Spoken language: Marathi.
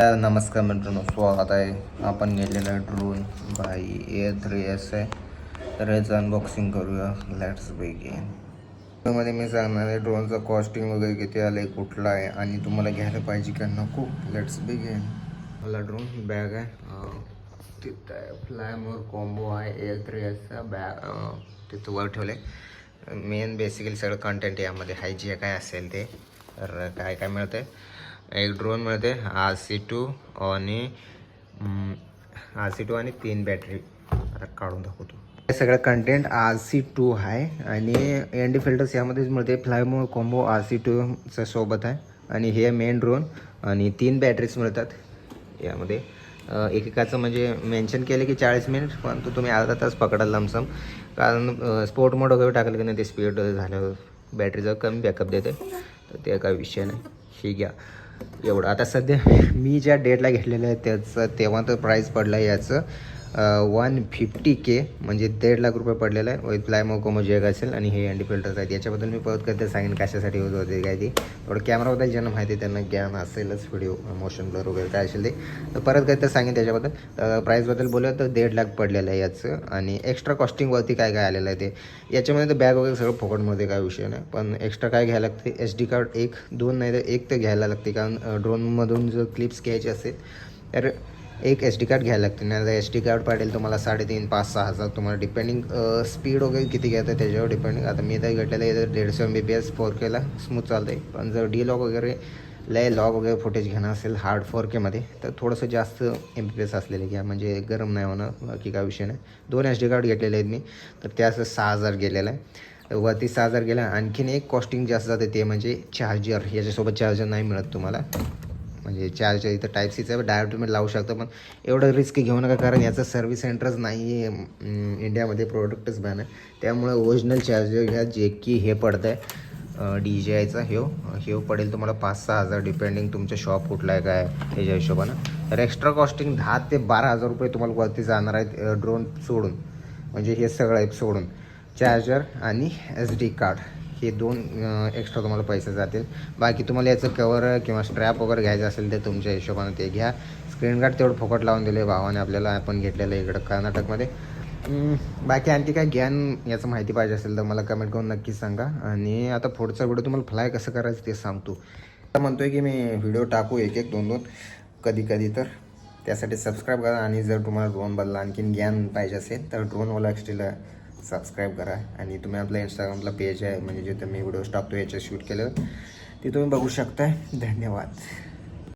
नमस्कार मित्रांनो, स्वागत आहे. आपण घेतलेला ड्रोन भाई A3S आहे. तर याचं अनबॉक्सिंग करूया. Let's begin. त्यामध्ये मी सांगणार आहे ड्रोनचं कॉस्टिंग वगैरे किती आलं आहे, कुठला आहे आणि तुम्हाला घ्यायला पाहिजे का नको. Let's begin. मला ड्रोन बॅग आहे, तिथं आहे फ्लाय मोर कॉम्बो आहे. A3Sचा बॅग तिथं वर ठेवले. मेन बेसिकली सगळं कंटेंट यामध्ये आहे, जे काय असेल ते. तर काय काय मिळतं आहे, एक ड्रोन मिळते RC2 आणि RC2 आणि 3 बॅटरी. आता काढून दाखवतो. हे सगळं कंटेंट RC2 आहे आणि एन डी फिल्टर्स यामध्येच मिळते. फ्लायमोर कॉम्बो RC2च्या सोबत आहे आणि हे मेन ड्रोन आणि 3 बॅटरीज मिळतात यामध्ये. एकेकाचं म्हणजे मेन्शन केलं की 40 मिनिट, पण तुम्ही अर्धा तास पकडा लमसम, कारण स्पोर्ट मोड वगैरे टाकलं की नाही ते स्पीड झाल्यावर बॅटरीचा कमी बॅकअप देते. तर ते काय विषय नाही, हे घ्या एवढं. आता सध्या मी ज्या डेटला घेतलेलं आहे त्याचं तेव्हा तर प्राईस पडलं आहे याचं 150K, म्हणजे 1.5 लाख रुपये पडलेलं आहे. विथ फ्लाय मोकोमो जॅक असेल आणि हे अँटी फिल्टर्स आहेत. याच्याबद्दल मी परत कधी सांगेन कशासाठी यूज होते काय ते. थोडं कॅमेराबद्दल ज्यांना माहिती आहे त्यांना ज्ञान असेलच, व्हिडिओ मोशन ब्लर वगैरे काय असेल ते. तर परत कधी तर सांगेन त्याच्याबद्दल. तर प्राईसबद्दल बोलूया तर 1.5 लाख पडलेलं आहे याचं. आणि एक्स्ट्रा कॉस्टिंगवरती काय काय आलेलं आहे ते याच्यामध्ये. तर बॅग वगैरे सगळं फुकटमध्ये काय विषय नाही, पण एक्स्ट्रा काय घ्यायला लागते, SD कार्ड 1-2 नाही तर 1 तर घ्यायला लागते. कारण ड्रोनमधून जर क्लिप्स घ्यायचे असेल तर एक SD कार्ड घ्यायला लागते. नाही तर SD कार्ड पडेल तुम्हाला 3,500, 5,000, 6,000 तुम्हाला डिपेंडिंग स्पीड वगैरे किती घ्यायचं त्याच्यावर डिपेंडिंग. आता मी तर घेतलेलं आहे 150 MBPS 4Kला स्मूथ चालतं आहे. पण जर लॉग वगैरे लॉग वगैरे फुटेज घेणं असेल हार्ड 4Kमध्ये तर थोडंसं जास्त MBPS असलेले घ्या, म्हणजे गरम नाही होणार, बाकी काय विषय नाही. 2 SD कार्ड घेतलेले आहेत मी, तर त्याचं 6,000 गेलेलं आहे. वरती 6,000 गेला. आणखीन एक कॉस्टिंग जास्त जाते ते म्हणजे चार्जर. याच्यासोबत चार्जर नाही मिळत तुम्हाला, म्हणजे चार्जर इथं टाईप सीचं डायरेक्ट तुम्ही लावू शकता, पण एवढं रिस्क घेऊ नका, कारण याचं सर्व्हिस सेंटरच नाही आहे इंडियामध्ये, प्रोडक्टच बॅन आहे. त्यामुळे ओरिजिनल चार्जर घ्या, जे की हे पडतं आहे DJIचा. हे पडेल तुम्हाला 5-6 हजार डिपेंडिंग तुमचं शॉप कुठला आहे काय त्याच्या हिशोबानं. तर एक्स्ट्रा कॉस्टिंग 10,000 ते 12,000 रुपये तुम्हाला वरती जाणार आहेत ड्रोन सोडून, म्हणजे हे सगळं ॲप सोडून. चार्जर आणि SD कार्ड हे 2 एक्स्ट्रा तुम्हाला पैसे जातील. बाकी तुम्हाला याचं कवर किंवा स्ट्रॅप वगैरे घ्यायचं असेल तर तुमच्या हिशोबानं ते घ्या. स्क्रीन गार्ड तेवढं फुकट लावून दिले भावाने आपल्याला, आपण घेतलेलं इकडं कर्नाटकमध्ये. बाकी आणखी काय ज्ञान याचं माहिती पाहिजे असेल तर मला कमेंट करून नक्की सांगा. आणि आता पुढचा व्हिडिओ तुम्हाला फ्लाय कसं करायचं ते सांगतो. आता म्हणतो आहे की मी व्हिडिओ टाकू 1-1, 2-2 कधी कधी, तर त्यासाठी सबस्क्राईब करा. आणि जर तुम्हाला ड्रोनबद्दल आणखीन ज्ञान पाहिजे असेल तर ड्रोनवाला ॲक्च्युअली सबस्क्राईब करा. आणि तुम्ही आपल्या इंस्टाग्रामला पेज आहे, म्हणजे जिथं मी व्हिडिओज टाकतो याचे शूट केलं, ते तुम्ही बघू शकताय. धन्यवाद.